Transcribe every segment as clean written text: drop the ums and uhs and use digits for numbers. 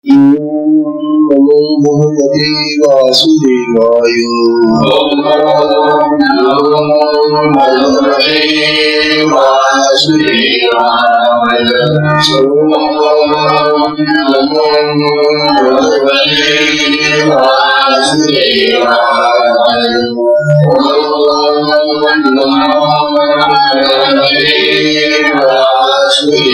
नमो भगवते वासुदेवाय। भगवते वासुदेवाय। नमो भगवते वासुदेवाय। नमो भगवते वासुदेवाय।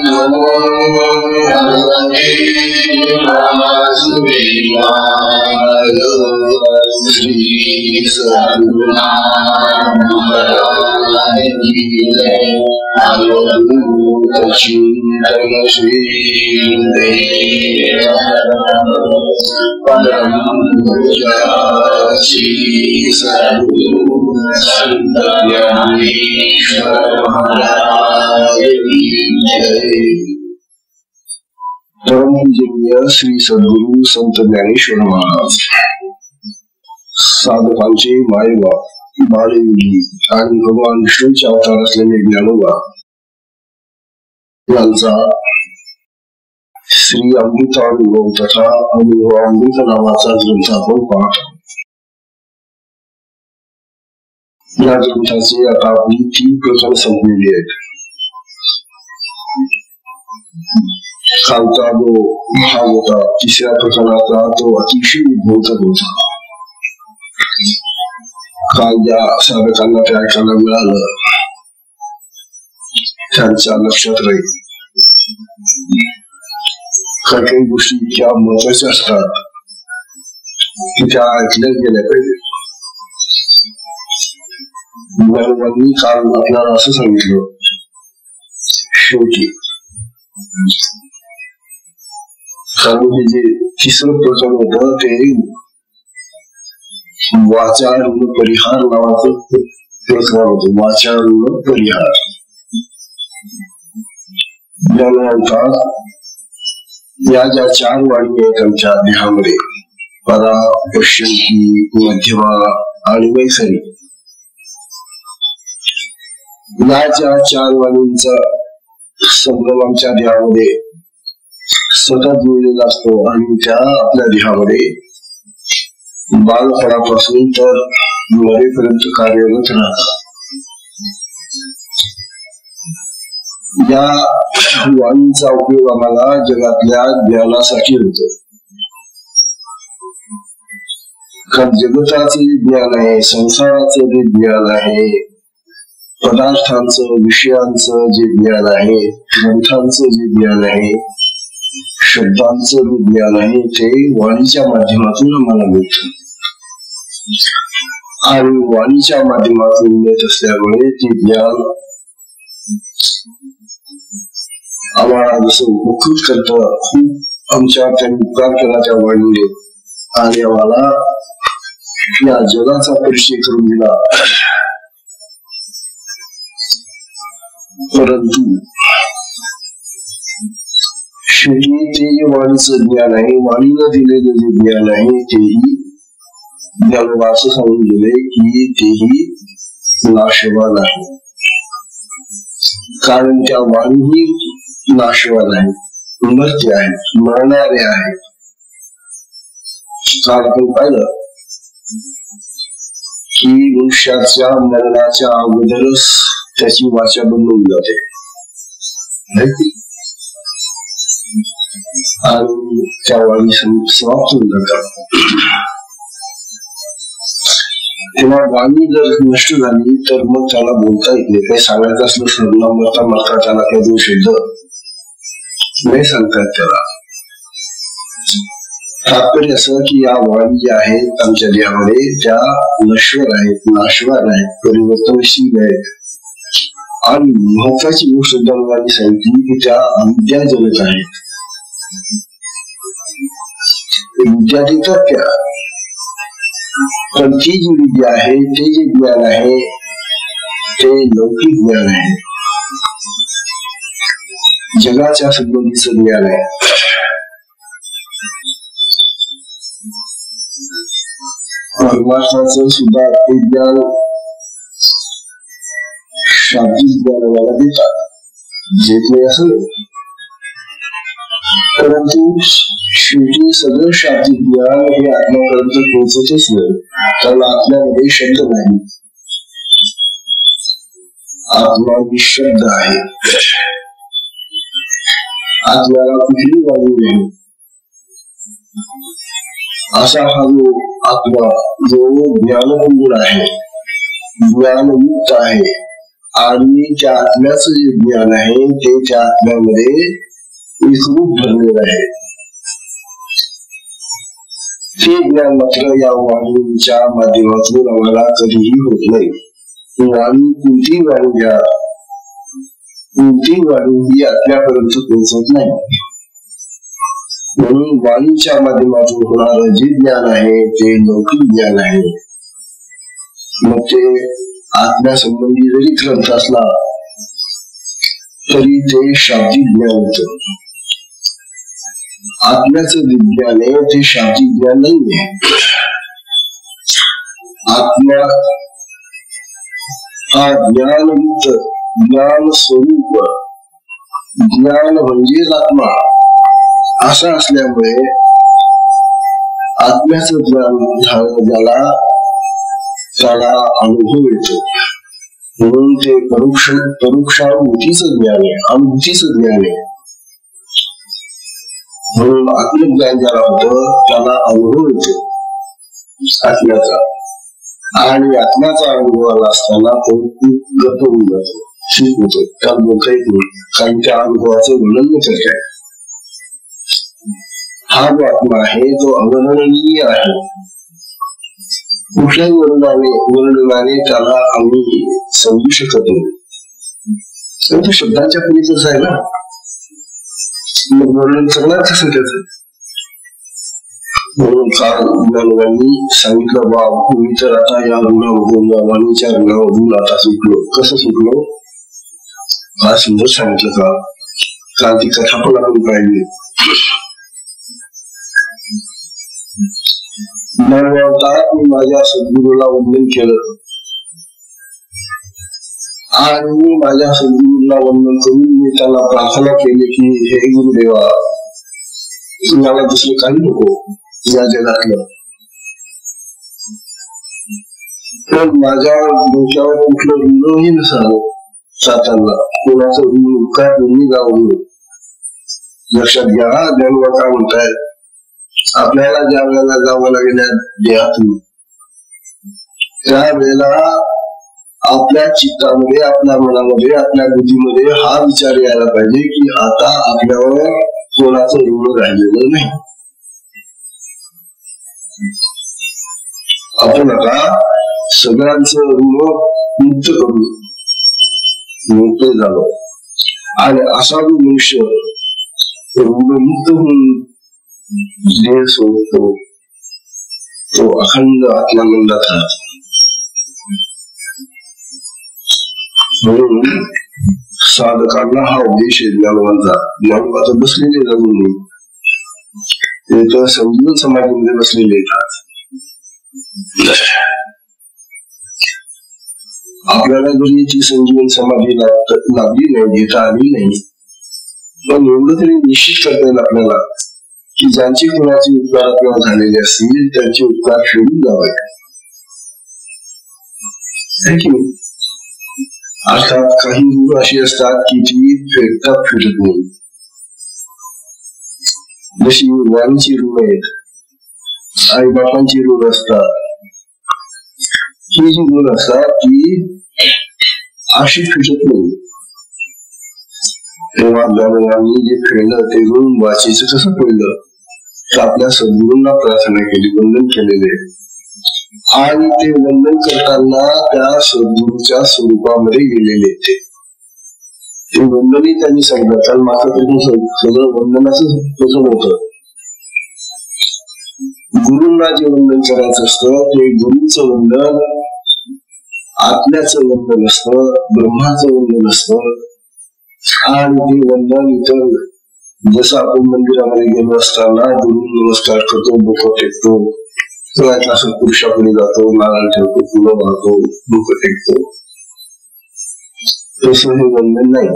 नमो भगवते वासुदेवाय। श्री सद्गुरुनाथ महाराज की जय। अवधूत चिंतन श्री परम श्री सद्गुरु संत ज्ञानेश्वर महाराज की जय। परम पूजनीय श्री सद्गुरु संत ज्ञानेश्वर महाराज साधकांचे मायबाप बाळयोगी आणि भगवान विष्णूचे अवतार असलेले ज्ञानोबा यांचा श्री अमृतानुभव तथा अनुभवामृत नावाचा ग्रंथ आपण पाहतो। या ग्रंथाचे आता आपली 3 प्रकरण संपलेली आहेत। कालचा जो भाग होता 3ऱ्या प्रकरणाचा तो अतिशय उद्बोधक होता। काल ज्या साधकांना ते ऐकायला मिळालं त्यांच्या लक्षात राहील काही गोष्टी इतक्या महत्वाच्या असतात की त्या ऐकल्या गेल्या पाहिजे। ज्ञानोबांनी काल आपल्याला असं सांगितलं शेवटी, कारण हे जे 3रं प्रकरण होतं ते वाचारूढ परिहार नावाचं प्रकरण होतं। वाचारूढ परिहार ज्ञानोबांचा या ज्या 4 वाणी आहेत त्यांच्या देहामध्ये परा, पश्यंती, मध्यमा आणि वैखरी, या ज्या 4 वाणींचा संगम आमच्या देहामध्ये सतत जुळलेला असतो आणि त्या आपल्या देहामध्ये बालपणापासून तर मरेपर्यंत कार्यरत राहतात। या वाणीचा उपयोग आम्हाला जगातल्या ज्ञानासाठी होतो, कारण जगताचे जे ज्ञान आहे, संसाराचं जे ज्ञान आहे, पदार्थांचं विषयांचं जे ज्ञान आहे, ग्रंथांचं जे ज्ञान आहे, शब्दांचं जे ज्ञान आहे ते वाणीच्या माध्यमातून आम्हाला मिळतं आणि वाणीच्या माध्यमातून मिळत असल्यामुळे ते ज्ञान आम्हाला जसं उपकृत करतं, खूप आमच्या त्यांनी उपकार केला त्या वाणीने आणि आम्हाला या जगाचा परिचय करून दिला। परंतु शेवटी ते जे वाणीचं ज्ञान आहे, वाणीनं दिलेलं जे ज्ञान आहे तेही ज्ञानोबा असं सांगून गेले की तेही नाशवान आहे, कारण त्या वाणीही नाशवान आहे, मर्त्य आहे, मरणारे आहे। काल आपण पाहिलं की मनुष्याच्या मरणाच्या अगोदरच त्याची वाचा बंद होऊन जाते आणि त्या वाणी समाप्त होऊन जातात। तेव्हा वाणी जर नष्ट झाली तर मग त्याला बोलता येत नाही, काही सांगायचं असलं सर्वना मरता मरता त्याला काही 2 शब्द नाही सांगता येत त्याला। तात्पर्य असं की या वाणी ज्या आहेत आमच्या देहामध्ये त्या नश्वर आहेत, नाशवान आहेत, परिवर्तनशील आहेत आणि महत्वाची गोष्ट ज्ञानोबांनी सांगितली की त्या विद्याजनक आहेत। विद्या देतात त्या, पण ती जी विद्या आहे, ते जे ज्ञान आहे ते लौकिक ज्ञान आहे, जगाच्या संबंधीचं ज्ञान आहे। परमात्माचं सुद्धा ते ज्ञान शाब्दिक ज्ञानाला देतात, घेत नाही असं नाही, परंतु शेवटी सगळं शाब्दिक ज्ञान हे आत्म्यापर्यंत पोहोचतच नाही, कारण आत्म्यामध्ये शब्द नाही, आत्मा निशब्द आहे, आत्म्याला कुठली वाणी नाही. असा हा जो आत्मा जो ज्ञानपूर्ण आहे, ज्ञानयुक्त आहे, आणि त्या आत्म्याचं जे ज्ञान आहे ते त्या आत्म्यामध्ये विकृत भरलेलं आहे. ते ज्ञान मात्र या वाणीच्या माध्यमातून आम्हाला कधीही होत नाही. वाणी कोणती वाणी घ्या, कोणती वाणी ही आत्म्यापर्यंत पोहोचत नाही. म्हणून वाणीच्या माध्यमातून होणारं जे ज्ञान आहे ते लौकिक ज्ञान आहे. मग ते आत्म्यासंबंधी जरी ग्रंथ असला तरी ते शाब्दिक ज्ञान होतं. आत्म्याचं विज्ञान आहे ते शाब्दिक ज्ञान नाही आहे. आत्मा हा ज्ञानयुक्त, ज्ञान स्वरूप, ज्ञान म्हणजेच आत्मा असा असल्यामुळे आत्म्याचं ज्ञान झालं ज्याला त्याला अनुभव येतो. म्हणून ते परोक्षानुभूतीचं ज्ञान आहे, अनुभूतीचं ज्ञान आहे. म्हणून आत्मज्ञान ज्याला होतं त्याला अनुभव येतो आत्म्याचा, आणि आत्म्याचा अनुभव आला असताना तो खूप गत होऊन जातो, ठीक होतो, त्याला बोलता येत नाही, कारण त्या अनुभवाचं वर्णन करत आहे. हा जो आत्मा आहे तो अवर्णनीय आहे. कुठल्याही वर्णनाने त्याला आम्ही समजू शकत नाही, परंतु शब्दांच्या पलीकडचं आहे ना, मग वर्णन करणार कसं त्याचं. म्हणून काल ज्ञानवानी सांगितलं, बा मी तर आता या गुणामधून, या वाणीच्या गुणामधून आता सुटलो. कसं सुटलो हा सुंदर सांगितलं का, काल ती कथा पण आपण पाहिली. ज्ञानवंतात मी माझ्या सद्गुरूला वंदन केलं, आणि मी माझ्या सद्गुरूला वंदन करून मी त्याला प्रार्थना केली की हे गुरुदेवा, तुम्हाला दुसरं काही नको या जगातलं, तर माझ्या डोक्यावर कुठलं ऋणही नसावं, सातारला कोणाचं ऋण उपकार दोन्ही जावं. लक्षात घ्या, ज्ञानवा काय म्हणताय, आपल्याला ज्या वेळेला जावं लागेल देहातून, त्या वेळेला आपल्या चित्तामध्ये, आपल्या मनामध्ये, आपल्या बुद्धीमध्ये हा विचार यायला पाहिजे की आता आपल्यावर कोणाचं ऋण राहिलेलं नाही. आपण आता सगळ्यांचं ऋण मुक्त करू, मोकळे झालो, आणि असा जो मनुष्य ऋणमुक्त होऊन देह सोडतो तो अखंड आत्मानंदात राहतो. म्हणून साधकांना हा उद्देश आहे ज्ञानवांचा. ज्ञानवाचा बसलेले जाऊन नाही, ते तर संजीवन समाधीमध्ये बसलेले येतात. आपल्याला जरी ती संजीवन समाधी लाभली नाही, घेता आली नाही, पण एवढं तरी निश्चित करता येईल आपल्याला की ज्यांचे कोणाचे उपकार आपल्याला झालेले असतील त्यांचे उपकार फेडून जावे. अर्थात काही ऋण अशी असतात की ती फेडतात फेडत नाही, जशी वाणीची ऋण आहेत, आई बापांची ऋण असतात. ही जी ऋण असतात ती अशी फेडत नाही. तेव्हा ज्ञानवानी जे फेडलं ते ऋण वाचीचं कसं फेडलं, तर आपल्या सद्गुरूंना प्रार्थना केली, वंदन केलेले, आणि ते वंदन करताना त्या सद्गुरूच्या स्वरूपामध्ये गेलेले. ते वंदनही त्यांनी सांगितलं, कारण माझं सगळं वंदनाचं प्रसंग होतं. गुरूंना जे वंदन करायचं असतं ते गुरूचं वंदन आत्म्याचं वंदन असतं, ब्रह्माचं वंदन असतं. आणि ते वंदन इतर जसं आपण मंदिरामध्ये गेलो असताना गुरु नमस्कार करतो, डोकं टेकतो, किंवा असं पुरुषाकडे जातो, नारळ ठेवतो, फुलं वाहतो, डोकं टेकतो, तसं हे वंदन नाही.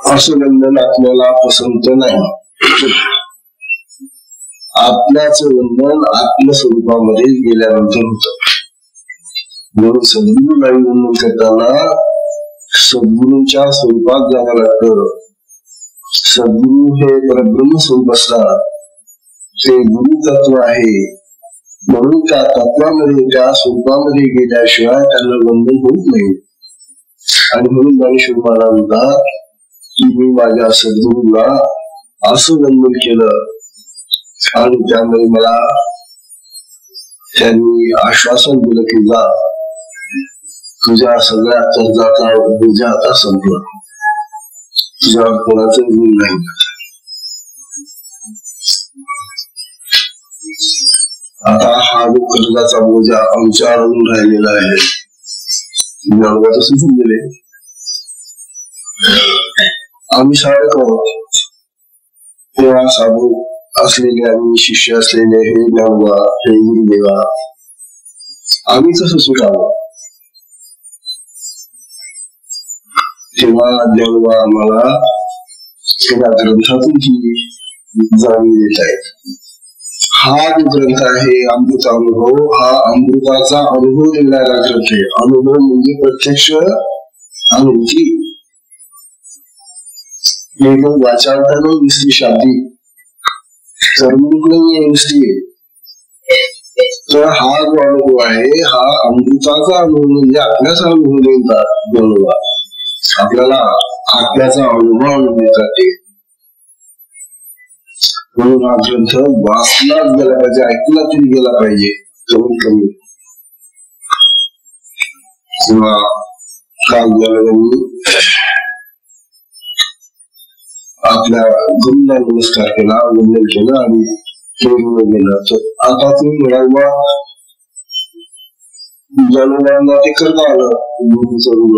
असं बंधन आपल्याला पसंत नाही. आपल्याच बंधन आत्मस्वरूपामध्ये गेल्यानंतर होत. म्हणून सद्गुरूला बंधन करताना सद्गुरूच्या स्वरूपात जावं लागतं. सद्गुरू हे परब्रह्म स्वरूप असतात. ते गुरु तत्व आहे. म्हणून त्या तत्वामध्ये त्या स्वरूपामध्ये गेल्याशिवाय त्यांना बंधन होत नाही. आणि म्हणून ज्ञानेश्वर महाराज म्हणतात की मी माझ्या सद्गुरूला असं बंधन केलं आणि त्यामुळे मला त्यांनी आश्वासन दिलं की जा, तुझ्या सगळ्या कर्जाचा बोजा आता संपला, तुझ्यावर कोणाचं ऋण नाही. आता हा जो कर्जाचा बोजा आमच्यावर राहिलेला आहे, ज्ञानोबा सुचून गेले. आम्ही शाळेत आहोत तेव्हा साधू असलेले, आम्ही शिष्य असलेले हे ज्ञानोबा, हे गुरुदेवा, आम्ही कसं सुटावं. तेव्हा ज्ञानोबा आम्हाला या ग्रंथातून ही जाणीव देत आहेत. हा जो ग्रंथ आहे अमृत अनुभव, हा अमृताचा अनुभव देणारा ग्रंथ आहे. अनुभव म्हणजे प्रत्यक्ष अनुभूती. एकदम वाचार्थाने नुसती शाब्दिक कर्मूक नाहीये नुसती. तर हा जो अनुभव आहे हा अमृताचा अनुभव म्हणजे आपल्याचा अनुभव देतात ज्ञानोबा. आपल्याला आत्म्याचा अनुभव आणून देतात ते. म्हणून हा ग्रंथ वाचलाच गेला पाहिजे, ऐकला तरी गेला पाहिजे कमीत कमी. किंवा काल ज्ञानोबांनी आपल्या गुरूला नमस्कार केला, वंदन केलं आणि केलं गेलं. तर आता तुम्ही म्हणाल ज्ञानोबांना ते करता आलं, गुरुचं ऋण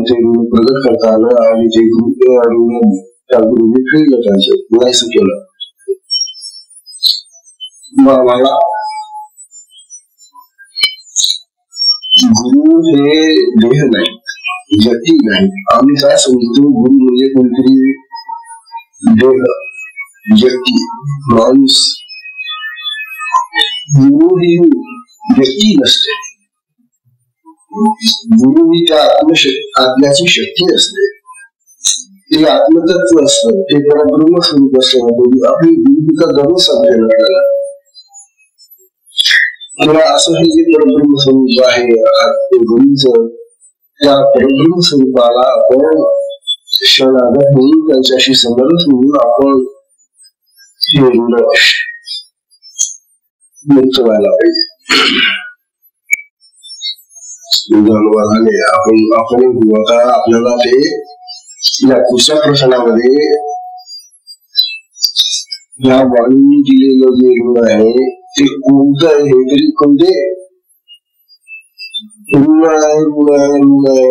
ते ऋण प्रगट करता आलं आणि ते ऋण त्या गुरुने फेडलं, त्यांचं नाहीसं केलं. मला गुरु हे देह नाही, व्यक्ती नाही. आम्ही काय समजतो गुरु म्हणजे कोणतरी देह, व्यक्ती, माणूस. गुरु ही व्यक्ती नसते. गुरु ही त्या आत्म्याची शक्ती असते. ते आत्मतत्व असतं, ते परब्रह्म स्वरूप असतं. आपली गुरुता दररोज सांगते आपल्याला. किंवा असं हे जे परब्रह्म स्वरूप आहे गुरुचं, त्या परब्रह्म स्वरूपाला आपण शरणागत होऊन त्यांच्याशी समरस होऊन आपण हे ऋण मुक्त व्हायला पाहिजे. आपण आपल्याला ते या पुढच्या प्रश्नामध्ये या वाणीने दिलेलं जे ऋण आहे ते कोणतं आहे हे तरी कोणते ऋण आहे.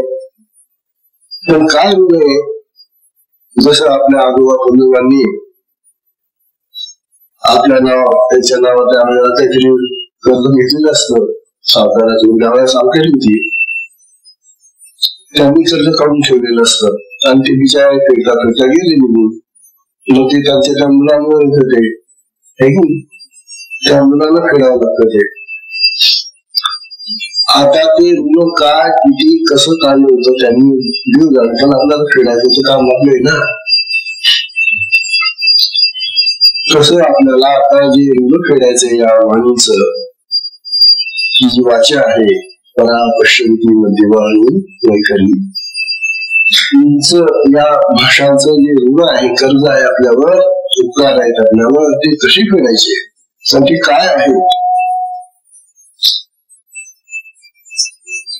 पण काय ऋण आहे? जसं आपल्या आजोबा पंजोबांनी आपल्या त्यांच्या नावात आपल्याला काहीतरी कर्ज घेतलेलं असतं. सावकारातून त्यावेळेस सावकारी होती, त्यांनी कर्ज काढून ठेवलेलं असतं आणि ते बिचारे फेडता फेडता गेले निघून. मग ते त्यांच्या त्या मुलांवर होते, त्या मुलांना फेडावं लागतं ते. आता ते ऋण काय, किती, कसं काढलं होतं त्यांनी देऊ झालं, पण आपल्याला फेडायचं काम आपलं ना. कसं आपल्याला आता जे ऋण फेडायचं या वाणीचं, ही जी वाचा आहे परा पश्चिमी मध्यवाणी वैखरी, या भाषांचं जे ऋण आहे, कर्ज आहे आपल्यावर, उपकार आहेत आपल्यावर, ते कशी फेडायचे, साठी काय आहे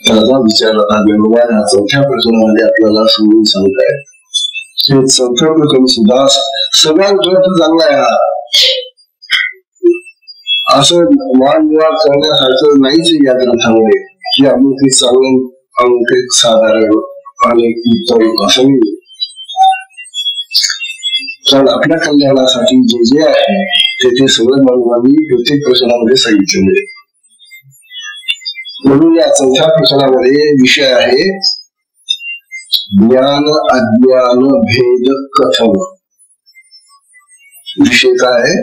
त्याचा विचार आता चौथ्या प्रकरणामध्ये आपल्याला समजून सांगताय. हे चौथ्या प्रकरण सुद्धा सगळ्या ग्रंथ चांगला आहे. असं वादविवाद करण्यासारखं नाहीच या ग्रंथामध्ये की आम्ही ते चांगलं आम्ही साधारण आणि असं नाही. कारण आपल्या कल्याणासाठी जे जे आहे ते सगळं मानवांनी प्रत्येक प्रश्नामध्ये सांगितलेले. म्हणून या चौथ्या प्रश्नामध्ये विषय आहे ज्ञान अज्ञान भेद कथन. विषय काय आहे?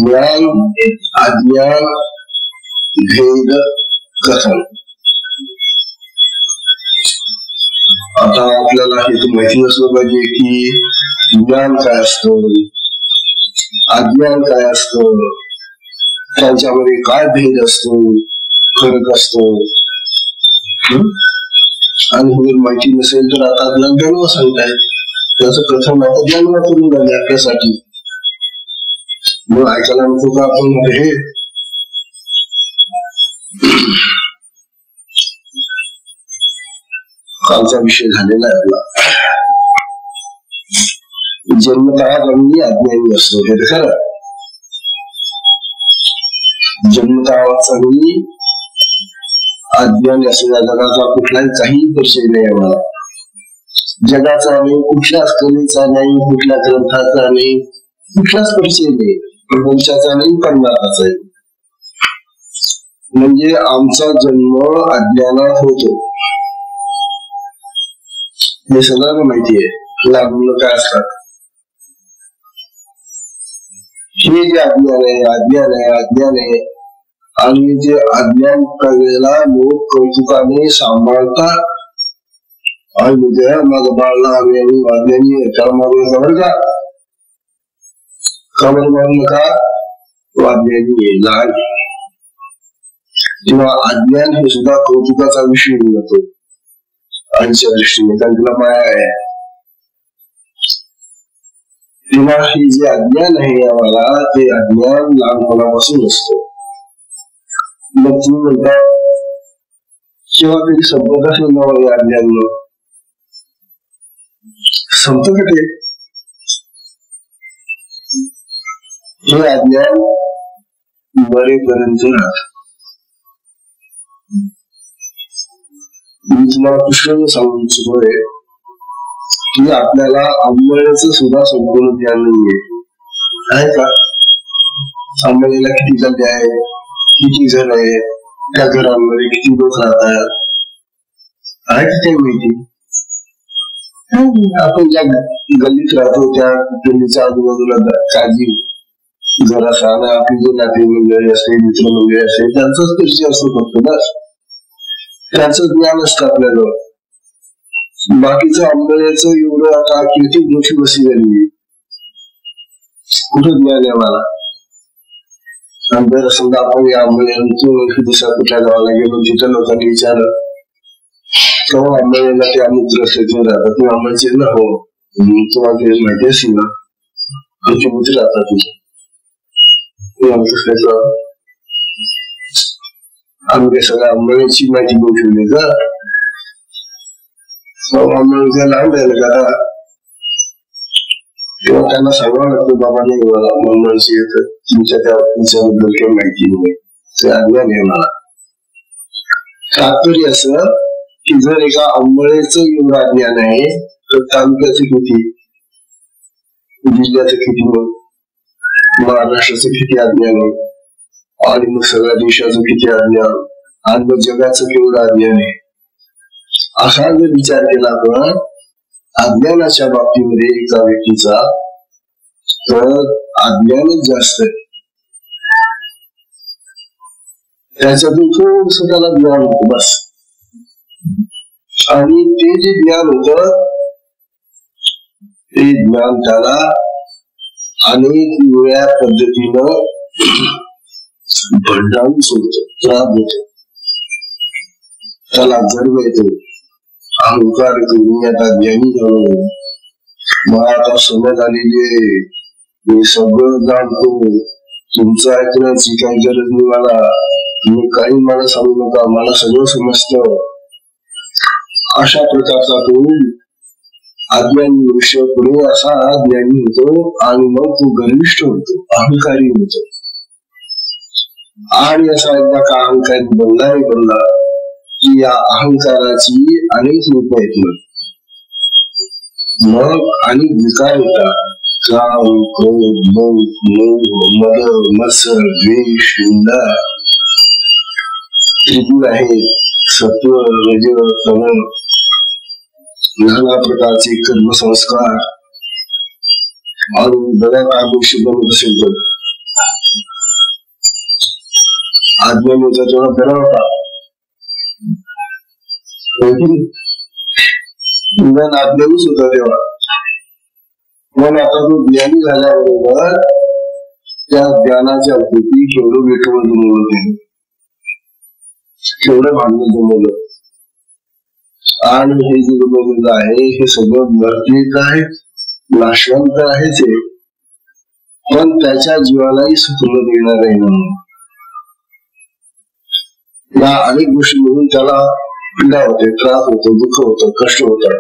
ज्ञान अज्ञान भेद कथन. आता आपल्याला हे तर माहिती असलं पाहिजे की ज्ञान काय असतं, अज्ञान काय असतं, त्यांच्यामध्ये काय भेद असतो, फरक असतो. आणि जर माहिती नसेल तर आता आपल्याला जन्म सांगताय, त्याचं प्रथम आता जन्म करून झाले आपल्यासाठी. मग ऐकायला नको का आपण हे कालचा विषय झालेला आहे आपला. जन्मतः आम्ही अज्ञानी असतो, हे तर खरं. जन्मतः आम्ही अज्ञानी असतो. या जगाचा कुठलाही काही परिचय नाही आम्हाला. जगाचा नाही, कुठल्याच कलेचा नाही, कुठल्या ग्रंथाचा नाही, कुठलाच परिचय नाही. प्रपंचाचा नाही, परमार्थाचा आहे. म्हणजे आमचा जन्म अज्ञानात होतो, हे सगळ्यांना माहिती आहे. लागून काय असतात हे जे अज्ञान आहे, अज्ञान आहे, अज्ञान आहे. आणि ते अज्ञान कलेला लोक कौतुकाने सांभाळतात. आणि म्हणजे माझं बाळला अज्ञानी अज्ञानी त्याला मागून खबर का खबर मागू नका, अज्ञानी लहान. तेव्हा अज्ञान हे सुद्धा कौतुकाचा विषय होऊन जातो आईच्या दृष्टीने, कारण तिला माया आहे. तेव्हा हे जे अज्ञान आहे आम्हाला, ते अज्ञान लहानपणापासून असतो. मग तुम्ही म्हणता किंवा कधी संपतच नाही अज्ञान, संपत कटे हे अज्ञान मरेपर्यंत राहत. मी तुम्हाला पुष्कळ सांगू इच्छितोय की आपल्याला आंबळ्याचं सुद्धा संपूर्ण ज्ञान नाहीये, आहे का? आंबळ्याला किती गल्ले आहे, किती घर आहे, त्या घरांमध्ये किती लोक राहतात, आहे की काही माहिती? आपण ज्या गल्लीत राहतो त्या गल्लीच्या आजूबाजूला काळजी घर असा, आपली जे नाते मंडळी असते, मित्र मंडळी असते, त्यांचाच परिचय असतो फक्त. बस त्यांचं ज्ञान असतं आपल्याजवळ. बाकीचं आंबळ्याचं एवढं आता किती मोठी बसी झाली, कुठं ज्ञान आहे मला? आणि जर समजा आपण या आंबळ्यातून दुसऱ्या कुठल्या गावाला गेलो, तिथं लोकांनी विचारलं तेव्हा आंबळ्याला ते अमुक रस्त्यातून राहतात, तुम्ही आंबळ्याचे ना? हो. तुम्हाला ते माहिती असेल ना, आमचे मित्र राहतात तिथे. आम्ही काय सगळ्या आंबळ्याची माहिती घेऊन ठेवली का? आंबळ्याला लांब राहिलं का? तेव्हा त्यांना सांगावं लागतं, बाबा नाही मला मंडळची तुमच्या त्याबद्दल काही माहिती नाही, ते अज्ञान आहे मला. तात्पर्य असं की जर एका आंबळेचं एवढं अज्ञान आहे तर तालुक्याचं किती, जिल्ह्याचं किती, मग महाराष्ट्राचं किती अज्ञान आहे, आणि मग सगळ्या देशाचं किती अज्ञान, आणि मग जगाचं केवढं अज्ञान आहे. असा जर विचार केला आपण अज्ञानाच्या बाबतीमध्ये एका व्यक्तीचा, तर अज्ञानच जास्त आहे. त्याच्यातून थोडस त्याला ज्ञान होतं बस. आणि ते जे ज्ञान होत ते ज्ञान त्याला अनेक वेगळ्या पद्धतीनं भंडावून सोडतो, त्रास देतो, त्याला गर्व येतो, अहंकार येतो. मी आता ज्ञानी झालो, मला आता समज आलेली आहे, मी सगळं जाणतो, तुमचं ऐकण्याची काही गरज नाही मला, तुम्ही काही मला सांगू नका, मला सगळं समजतं. अशा प्रकारचा तो अज्ञानी मनुष्य पुढे असा ज्ञानी होतो, आणि मग तो गर्विष्ठ होतो, अहंकारी होतो. आणि असा एकदा का अहंकारी बनला की या अहंकाराची अनेक रूप आहेत. मग अनेक विकार येतात, काम, क्रोध, मोह, मद, मत्सर, द्वेष, निंदा, त्रिगुण आहेत, सत्व, रज, तम. नाना प्रकारचे कर्मसंस्कार आणि बऱ्या काय गोष्टी बनवत असेल तर आज्ञानेचा जेव्हा बरा होता निदान आज्ञानीच होता तेव्हा. पण आता तो ज्ञानी झाल्याबरोबर त्या ज्ञानाच्या भोवती केवढं वेठवळ जमवलं त्याने, केवढं भांडण जमवलं. आणि हे जे जमवलेलं आहे हे सगळं मर्यादित आहे, नाशवंत आहेच आहे, पण त्याच्या जीवालाही सुखरूप देणार आहे म्हणून या अनेक गोष्टी म्हणून त्याला पीडा होते, त्रास होतो, दुःख होतं, कष्ट होतं,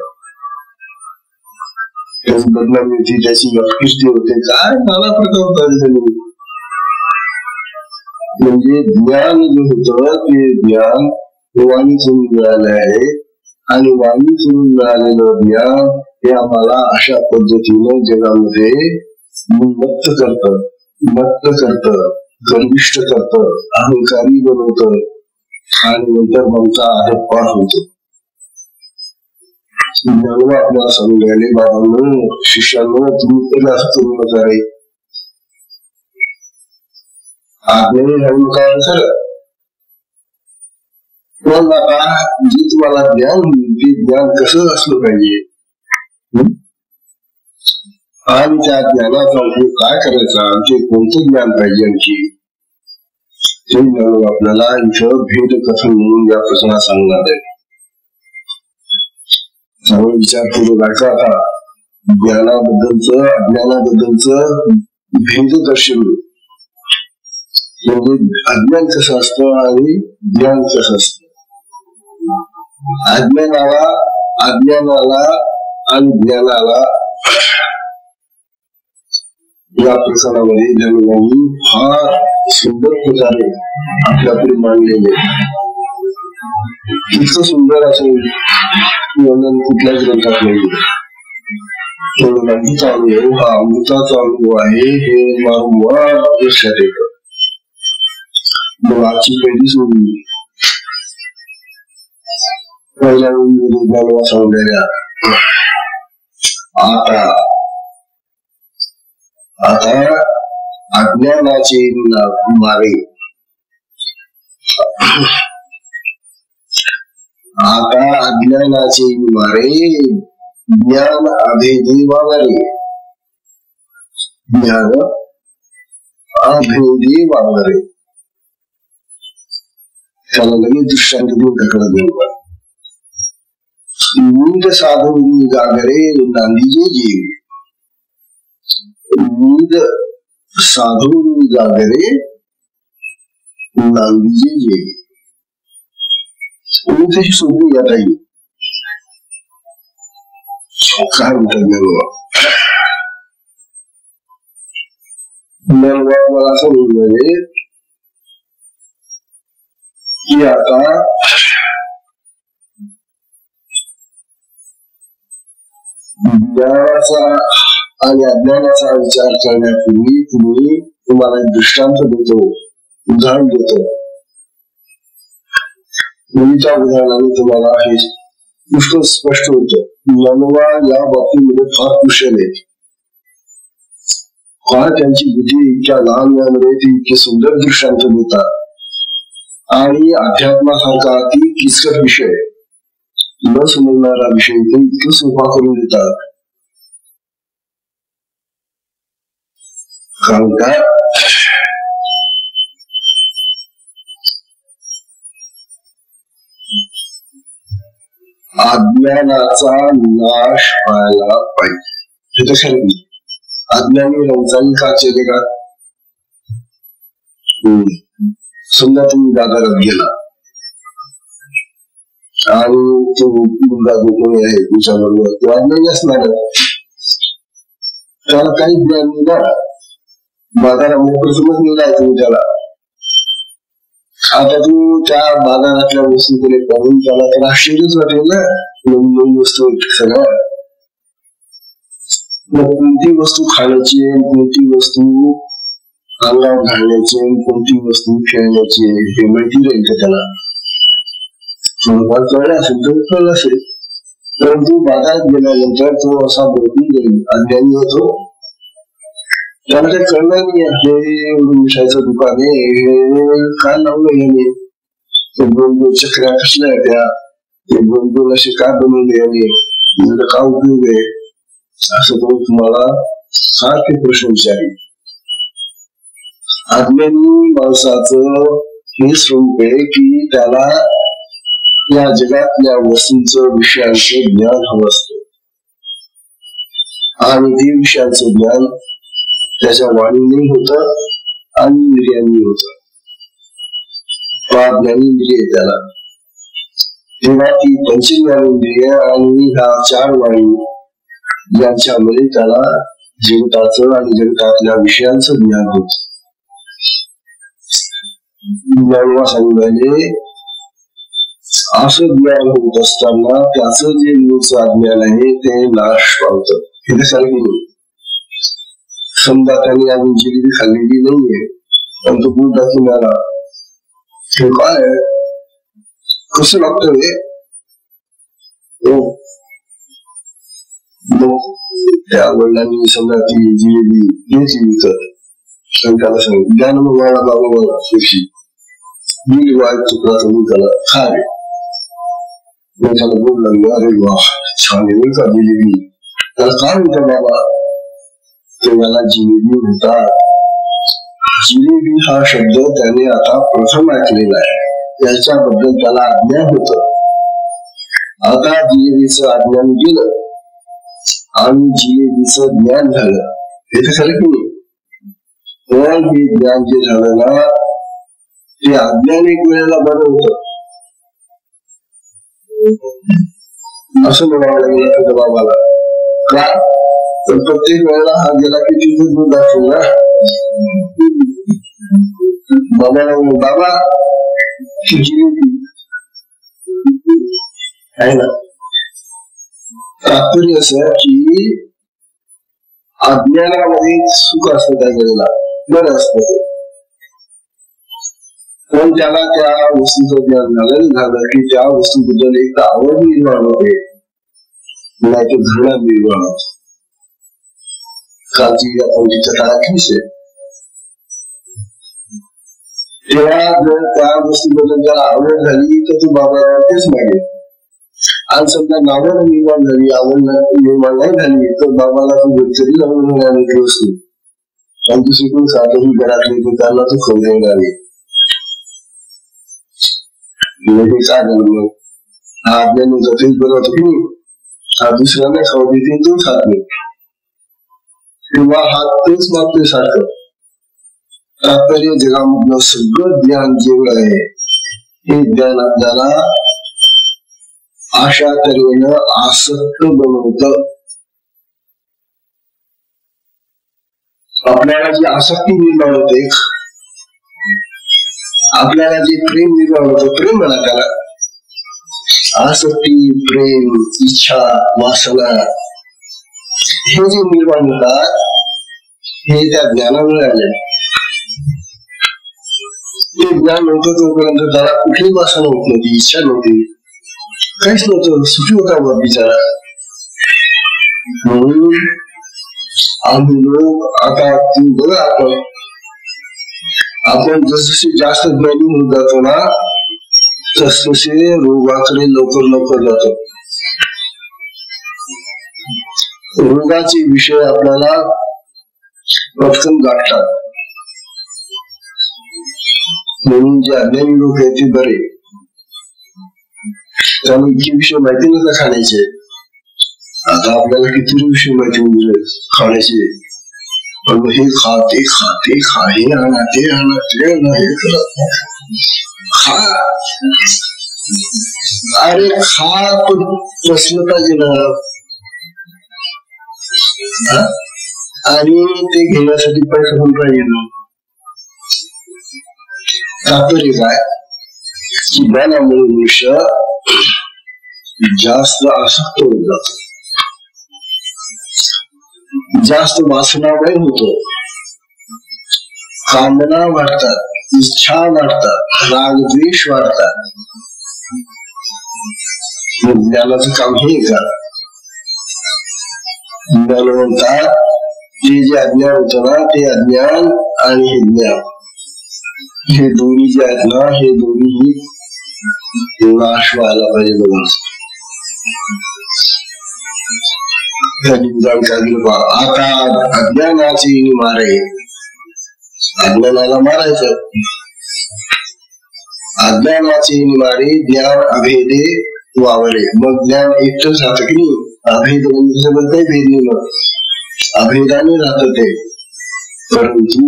त्याची बदनामी होती, त्याची अपकिष्टी होते, काय नाना प्रकार होता. म्हणजे ज्ञान जे होतं ते ज्ञान वाणीतून मिळाले आहे आणि वाणीतून मिळालेलं ज्ञान हे आम्हाला अशा पद्धतीनं जगामध्ये मत्त करत, गर्विष्ठ करत, अहंकारी बनवत आणि नंतर आमचा आदरपार होतो. ज्ञानोबा आपल्याला सांगून राहिले, बाबांनो, शिष्यानो, तुम्ही केलं असं करू नका रे, आज्ञेने राहू नका खरं, पण आता जे तुम्हाला ज्ञान होईल ते ज्ञान कसं असलं पाहिजे आणि त्या ज्ञानाचा उपयोग काय करायचा, ते कोणतं ज्ञान पाहिजे आणखी ते ज्ञान आपल्याला इथं भेद कथन म्हणून या प्रश्नात सांगणार आहे. चांगला विचारपूर्वक ऐका. आता ज्ञानाबद्दलच अज्ञानाबद्दलच भेद दर्शन म्हणजे अज्ञान कसं असतं आणि ज्ञान कसं असतं. अज्ञानाला आणि ज्ञानाला या प्रसंगामध्ये ज्ञानोबांनी फार सुंदर प्रकारे आपल्याकडे मांडलेले. इतकं सुंदर असं वर्णन कुठल्याच ग्रंथात नाही. अमृताचा अनुभव हा अमृताचा अनुभव आहे हे वारंवार लक्षात येतं. मग आजची पहिली सोडली पहिल्या ज्ञानोबा सांगणाऱ्या आता अज्ञानाचे मारे, आता अज्ञानाचे मारे ज्ञान अभेदी वावरे, ज्ञान अभेदी वावरे. त्याला लगेच दृष्टांत देऊन टाकलं बरोबर. नींद साधून जागरे नांदीजे जीव, नींद साधून जागरे नांदीजे जीव. नींद सोडून जाता येईल काय म्हणतात मला असं म्हणून की आता ज्ञानाचा आणि अज्ञानाचा विचार करण्यापूर्वी तुम्हाला एक दृष्टांत देतो, उदाहरण देतो. मुलीच्या उदाहरणाने तुम्हाला हे गोष्ट स्पष्ट होतं. ज्ञानोबा या बाबतीमध्ये फार कुशल आहे. फार त्यांची बुद्धी इतक्या लहान वयामध्ये ती इतके सुंदर दृष्टांत देतात आणि अध्यात्मासारखा अति किचकट विषय, न समजणारा विषय ते इतकं सोपा करून देतात. कारण काय अज्ञानाचा नाश व्हायला पाहिजे. हे कशाने अज्ञानी रंजाई का चले का. समजा तुम्ही बाजारात गेला आणि तो मुलगा जो कोणी आहे तुमच्या बरोबर तो अज्ञानी असणार, त्याला काही ज्ञान नाही ना. बाजारामध्ये प्रथमच नेला आहे तुम्ही त्याला. आता तू त्या बाजारातल्या वस्तूकडे पाहून त्याला तर आश्चर्यच वाटेल ना. नवीन वस्तू सगळ्या, कोणती वस्तू खाण्याची आहे, कोणती वस्तू अंगावर घालण्याची, कोणती वस्तू खेळण्याची हे माहिती राहील का त्याला. थोडंफार कळलं असेल तर कळलं असेल, परंतु बाजारात गेल्यानंतर तो असा बोलून जाईल, अज्ञानी होतो. त्याला काही कळणार नाही, हे विषयाचं दुकान आहे, हे काय लावलं याने, ते गोल गोल चक्र्या कसल्या आहेत त्या, ते गोल गोल असे काय बनवले याने, का उपयोग आहे, असं तो तुम्हाला सारखे प्रश्न विचारेल. अज्ञानी माणसाचं हे स्वरूप आहे की त्याला या जगातल्या वस्तूंचं विषयांचं ज्ञान हवं असतं, आणि ते विषयांचं ज्ञान त्याच्या वाणीने होत आणि इंद्रियांनी होत. ज्ञानेंद्रिय त्याला, तेव्हा ती पंचज्ञानेंद्रिय आणि ह्या चार वाणी यांच्यामध्ये त्याला जगताचं आणि जगतातल्या विषयांचं ज्ञान होत. ज्ञानवा सांगितले असं ज्ञान होत असताना त्याचं जे मूळचं अज्ञान आहे ते नाश पावतं. हे सांगितलं. समजा त्याने अजून जिलेबी खाल्लेली नाहीये, पण तो बुटा किनारा, हे काय कसं लागतं हे, त्या वडिलांनी समजा ती जिलेबी घेतली विकत, त्याला सांगितलं ज्ञान मला बाबा मला सुशी मी वाईट चुकला तर मी त्याला खा रे. मी त्याला बोल लागलो, अरे वा छान आहे का जिलेबी, त्याला काय म्हणतो बाबा, ते मला जिलेबी म्हणतात. जिलेबी हा शब्द त्याने आता प्रथम ऐकलेला आहे, याच्याबद्दल त्याला अज्ञान होत. आता जिलेबीचं अज्ञान गेलं आणि जिलेबीचं ज्ञान झालं, हे तर खरं की नाही. पण हे ज्ञान जे झालं ना, ते अज्ञान एक वेळेला बरं होत असं म्हणावं लागलं त्या बाबाला. का तर प्रत्येक वेळेला हा गेला की तिथे दूध दाखवू ना, बाबाला बाबा जिलेबी आहे ना. तात्पर्य असं की अज्ञानामध्ये सुख असतं, त्या वेळेला बरं असतं, पण त्याला त्या वस्तूचं ज्ञान झालं की त्या वस्तूबद्दल एक आवड निर्माण होते, नाही तर घृणा निर्माण होते. कालची आपण तिच्या काळातलीच आहे. तेव्हा जर त्या वस्तूबद्दल त्याला आवड झाली तर तू बाबाला तेच मागेल, आणि समजा नावड निर्माण झाली, आवड निर्माण नाही झाली तर बाबाला तू तरी लावून येणार ती वस्तू, आणि दुसरीकडून साधही घरातले तर त्याला तू खाऊ देणार नाही. काय झालं मग, हा आपल्याला जतेच बरं होतं की नाही, हा दुसऱ्याला खाऊ देते तो खात नाही, किंवा हा तेच मागतोय सारखं. तात्पर्य जगामधलं सगळं ज्ञान जेवढं आहे हे ज्ञान आपल्याला अशा तऱ्हेनं आसक्त बनवत. आपल्याला जी आसक्ती निर्माण होते, आपल्याला जे प्रेम निर्माण होतं, प्रेम म्हणा त्याला, आसक्ती, प्रेम, इच्छा, वासना हे जे निर्माण होतात हे त्या ज्ञानामुळे आले. ते ज्ञान होतं तोपर्यंत त्याला कुठलीच वासना होत नव्हती, इच्छा नव्हती, काहीच नव्हतं, सुखी होता वर बिचारा. म्हणून आम्ही लोक आता बघा, आपण जसजसे जास्त ज्ञानी होत जातो ना तसतसे रोगाकडे लवकर लवकर जातो. रोगाचे विषय आपल्याला पटकन गाठतात. म्हणून जे अज्ञानी लोक आहेत ते बरे, त्यामुळे इतके विषय माहिती नका खाण्याचे. आता आपल्याला किती विषय माहिती म्हणजे खाण्याचे, पण हे खा ते खा ते खा, हे आणा ते आणा ते आणा, हे खा. अरे खा पण बसलं पाहिजे ना, आणि ते घेण्यासाठी पैसा पण पाहिजे ना. तात्पर्य काय की ज्ञानामुळे मनुष्य जास्त आसक्त होत जातो, जास्त वासनामय होतो, कामना वाढतात, इच्छा वाढतात, राग द्वेष वाढतात. ज्ञानाचं काम हे का? ज्ञान म्हणतात ते जे अज्ञान होतं ना, ते अज्ञान आणि हे ज्ञान, हे दोन्ही जे आहेत ना, हे दोन्ही नाश व्हायला पाहिजे. आता अज्ञानाची मारे, अज्ञानाला मारायचं. अज्ञानाची निवारे ज्ञान अभेदे वावरे. मग ज्ञान एकटंच राहतं की नाही? अभेद म्हणजे काही भेद नाही, मग अभेदाने राहत ते. परंतु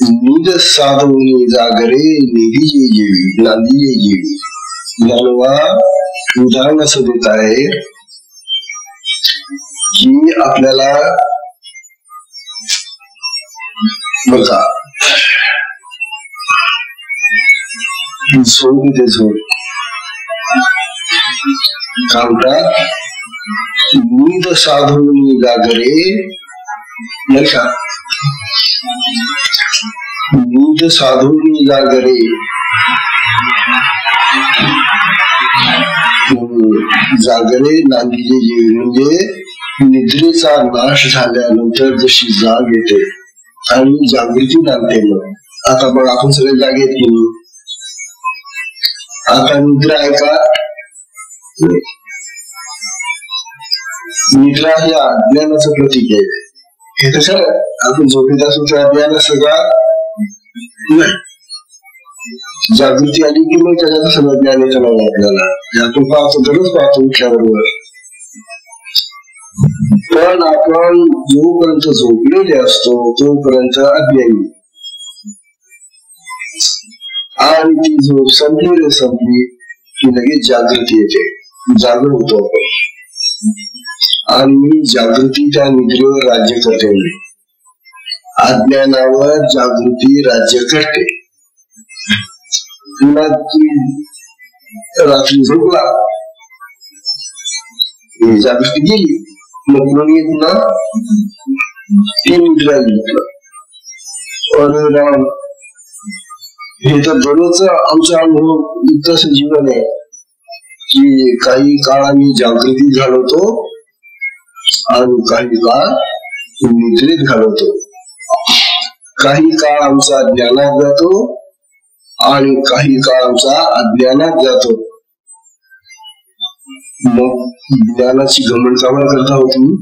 निज साधवणी जागरे निधी जेवी नांदी जेवी. ज्ञानवा उदाहरण असं देत आहे की आपल्याला बघा, झोप येते, झोप कामटा नीद साधवणी जागरे, नाही का? नीद साधवणी जागरे, जागरे नांदीचे जीव. म्हणजे निद्रेचा नाश झाल्यानंतर जशी जाग येते आणि जागृती नांदते. मग आता बघ, आपण सगळे जागे आहेत की नाही? आता निद्रा आहे का? निद्रा हे अज्ञानाचं प्रतीक आहे. हे तर खरं, आपण झोपेत असू तर अज्ञान असं का नाही. जागृती आली की मग त्याच्यात सगळं ज्ञान येतं नाही आपल्याला. आपण पाहतो, दररोज पाहतो उठल्याबरोबर. पण आपण जोपर्यंत झोपलेले असतो तोपर्यंत अज्ञानी, आणि ती झोप संपली की लगेच जागृती येते, जागर होतो आपण. आणि जागृती त्या निद्रेवर राज्य करते. अज्ञानावर जागृती राज्य करते. रात्री झोपला, जागृती गेली, मग कोणी पुन्हा ती निद्रा घेतलं. हे तर दररोज आमचा अनुभव तसं जीवन आहे की काही काळ आम्ही जागृतीत घालवतो आणि काही काळ निद्रेत घालवतो. काही काळ आमचा ज्ञानात जातो आणि काही काळ आमचा अज्ञानात जातो. मग ज्ञानाची घमंड कामा करता हो तुम्ही?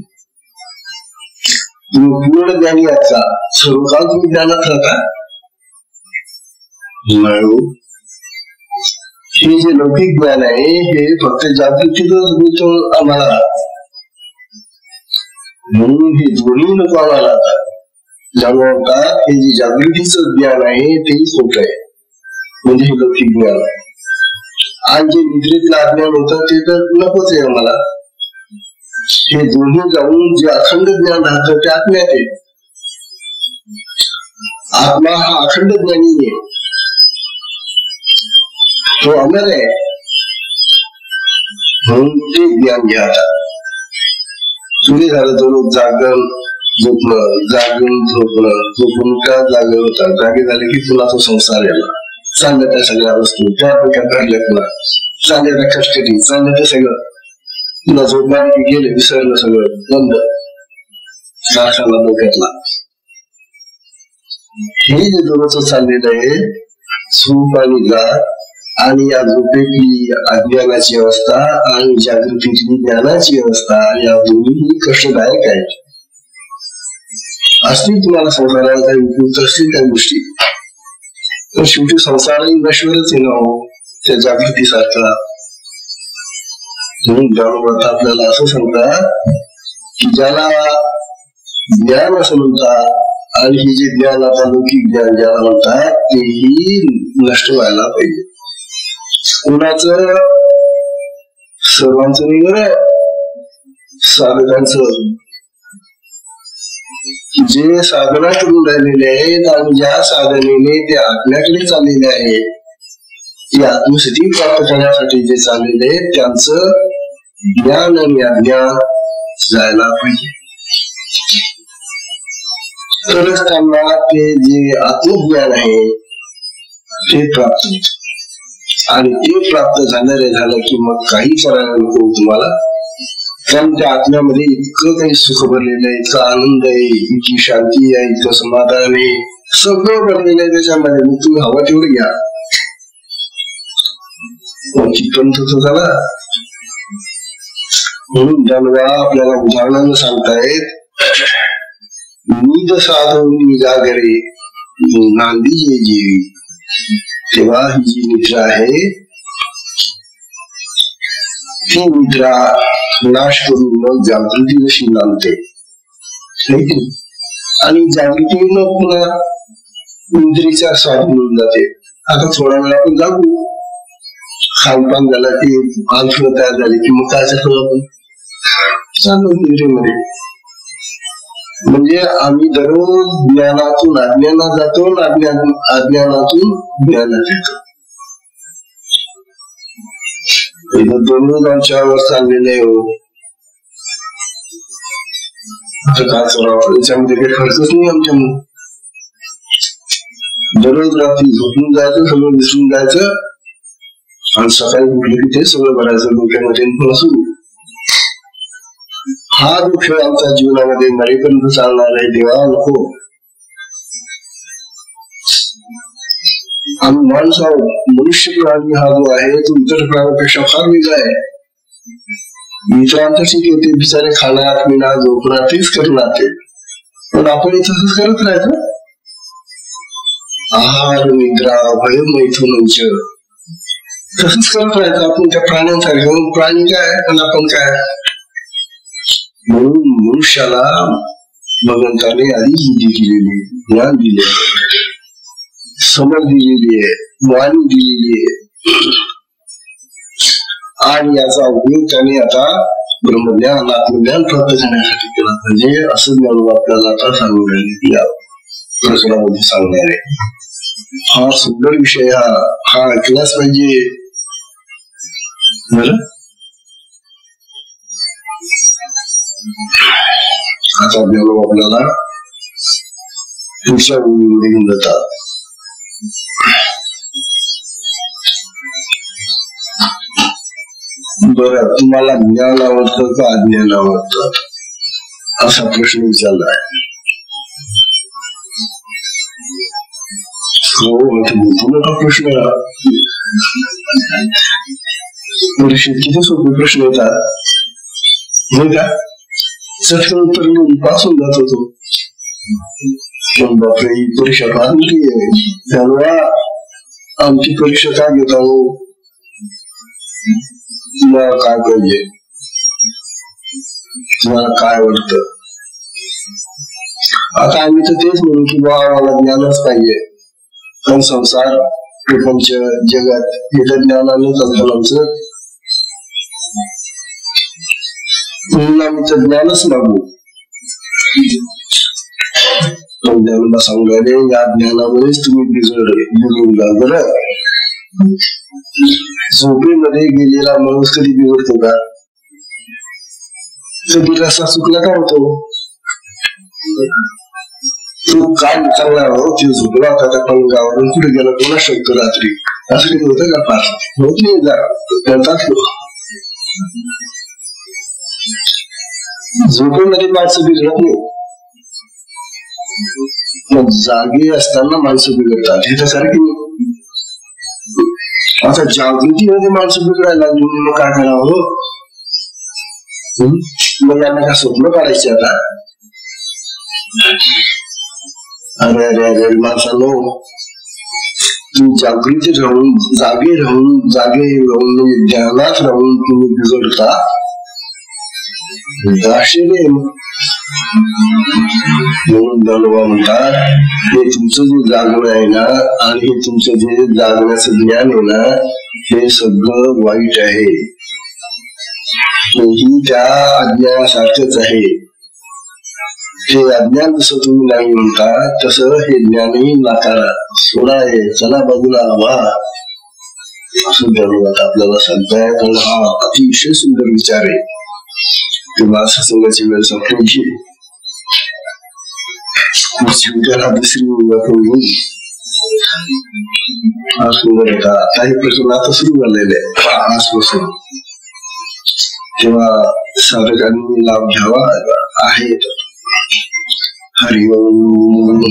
पूर्ण ज्ञानी आहात का? सर्व काळ तुम्ही ज्ञानात राहता? हे जे लौकिक ज्ञान आहे हे फक्त जागृतीतच मिळतो आम्हाला, म्हणून हे दोन्ही नको आम्हाला. ज्यामुळे हे जे जागृतीचं ज्ञान आहे तेही खोटं आहे, म्हणजे हे लौकिक ज्ञान आहे. आणि जे निद्रेतलं अज्ञान होतं ते तर नकोच आहे आम्हाला. हे दोन्ही जाऊन जे अखंड ज्ञान राहतं ते आत्म्यात आहे. आत्मा हा अखंड ज्ञानी आहे, तो अमर आहे. म्हणून ते ज्ञान घ्या. तुम्ही झालं दररोज जागरण झोपणं, जागरण झोपणं, झोपून का जागे होता, जागे झाले की पुन्हा तो संसार याला चालल्या त्या सगळ्या वस्तू त्या प्रकारे काढल्या, पुन्हा चालल्या त्या कष्टरी चालल्या त्या सगळं, पुन्हा झोपणारे की गेले, विसरलं सगळं, बंद साक्षाला डोक्यातला. हे जे दररोज चाललेलं आहे झोप आणि जाग, आणि या झोपेतली अज्ञानाची अवस्था आणि जागृतीतली ज्ञानाची अवस्था, या दोन्ही कष्टदायक आहेत. असतील तुम्हाला संसाराला काही उपयुक्त असतील त्या गोष्टी, पण शेवटी संसारही नश्वरच आहे ना त्या जागृतीसारखा. म्हणून ज्ञानोबा आपल्याला असं सांगतात की ज्याला ज्ञान असं म्हणतात आणि हे जे ज्ञान आता लौकिक ज्ञान ज्याला म्हणतात तेही नष्ट व्हायला पाहिजे. कोणाचं? सर्वांचं नाही बरं, साधकांचं. जे साधना करून राहिलेले आहेत आणि ज्या साधनेने ते आत्म्याकडे चाललेले आहेत, ती आत्मस्थिती प्राप्त करण्यासाठी जे चाललेले आहेत त्यांचं ज्ञान आणि अज्ञान जायला पाहिजे. तरच त्यांना ते जे आत्मज्ञान आहे ते प्राप्त होते. आणि ते प्राप्त झालं की मग काही करायला नको तुम्हाला. कारण त्या आत्म्यामध्ये इतकं काही सुख भरलेलं आहे, इतका आनंद आहे, इतकी शांती आहे, इतकं समाधान आहे, सगळं भरलेलं आहे त्याच्यामध्ये. मग तुम्ही हवा तेवढं घ्या. चित्तंत झाला. म्हणून जानवा आपल्याला उदाहरणानं सांगतायत, नीद साधवून जागरे नांदी जे जीवी. तेव्हा ही जी निद्रा आहे ती निद्रा नाश करून मग जागृती जशी नांदते आणि जागृतीनं पुन्हा निद्रेच्या स्वाधीन होऊन जाते. आता थोडा वेळ आपण जागू, खानपान झाला की आंखलं तयार झाली की मग काय आपण चालू निद्रेमध्ये. म्हणजे आम्ही दररोज ज्ञानातून अज्ञानात जातो, अज्ञानातून ज्ञानात येतो. दोन आमच्यावर चाललेले हो. आता काय करावं, त्याच्यामध्ये काही खर्चच नाही आमच्यामुळे. दररोज रात्री झोपून जायचं, सगळं विसरून जायचं आणि सकाळी उठले की ते सगळं भरायचं डोक्यामध्ये सुरू. हा जो खेळ आमच्या जीवनामध्ये मरेपर्यंत चालणार आहे देवा नको. आम्ही माणूस आहोत, मनुष्य प्राणी हा जो आहे तो इतर प्राण्यापेक्षा फार वेगळा आहे. मित्रांचं ठीक आहे, ते बिचारे खाणार पिणार झोपणार तेच करणार ते, पण आपण इथं करत राहायचं. आहार निद्रा भय मैथुन तसंच करत राहायचं आपण त्या प्राण्यांसारखं. प्राणी काय पण आपण काय. म्हणून मनुष्याला भगवंताने आधी बुद्धी दिलेली, ज्ञान दिले, समज दिलेली आहे, वाणी दिलेली आहे आणि याचा उपयोग त्याने आता ब्रह्मज्ञान आत्मज्ञान प्राप्त करण्यासाठी केला. म्हणजे असं ज्ञान आपल्याला आता सांगून राहिले या प्रकरणामध्ये सांगणार आहे. हा सुंदर विषय हा ऐकलाच पाहिजे. बरं, आता आपल्याला पुढच्या भूमीमध्ये घेऊन जातात. बरं, तुम्हाला ज्ञान आवडतं का अज्ञान आवडतं असा प्रश्न विचारला आहे. हो, मोठा प्रश्न. परीक्षेत किती सोपे प्रश्न येतात नाही का. चटकन उत्तर घेऊन पास होऊन जात होतो. पण बापरे, ही परीक्षा फार मोठी आहे. त्यामुळे आमची परीक्षा काय घेत आहो, तुम्हाला काय पाहिजे, तुम्हाला काय आवडतं. आता आम्ही तर तेच म्हणू की बा आम्हाला ज्ञानच पाहिजे. पण संसार प्रपंच जगात हे ज्ञानाने चालतं आमचं. म्हणून आम्ही तर ज्ञानच मागू. पण ज्ञानाला सांगायला या ज्ञानामध्येच तुम्ही बिघडून जा. बरं, झोपेमध्ये गेलेला माणूस कधी बिघडतो का? कधी रस्ता चुकला का होतो? तो काय चालणार हो, ते झोपला होता पण गावावरून कुठे गेला कोणा शकतो रात्री, असं कधी होतं का? पास होत नाही. झोपेमध्ये माणसं बिघडत नाही, मग जागे असताना माणसं बिघडतात. हे तर सारखी. आता जागृतीमध्ये माणसं बिघडायला लागली, मग काय करावं? मग यांना का स्वप्न काढायचे आता? अरे अरे अरे माणसांनो, तुम्ही जागृती राहून जागे राहून ध्यानात राहून तुम्ही बिघडता. म्हणून दानवा म्हणतात हे तुमचं जे जागणं आहे ना आणि हे तुमचं जे जागण्याचं ज्ञान आहे ना, हे सगळं वाईट आहे. हेही त्या अज्ञानासारखंच आहे. हे अज्ञान जसं तुम्ही नाही म्हणता तसं हे ज्ञानही नाकारा सोडा आहे, चला बाजूला वा. आपल्याला सांगतायत. हा अतिशय सुंदर विचार आहे. तेव्हा सत्संगाची वेळ संपली. दुसरी सुंदर होता. काही प्रश्न आता सुरू झालेले आजपासून, तेव्हा साधकांनी लाभ घ्यावा आहे. हरिओम.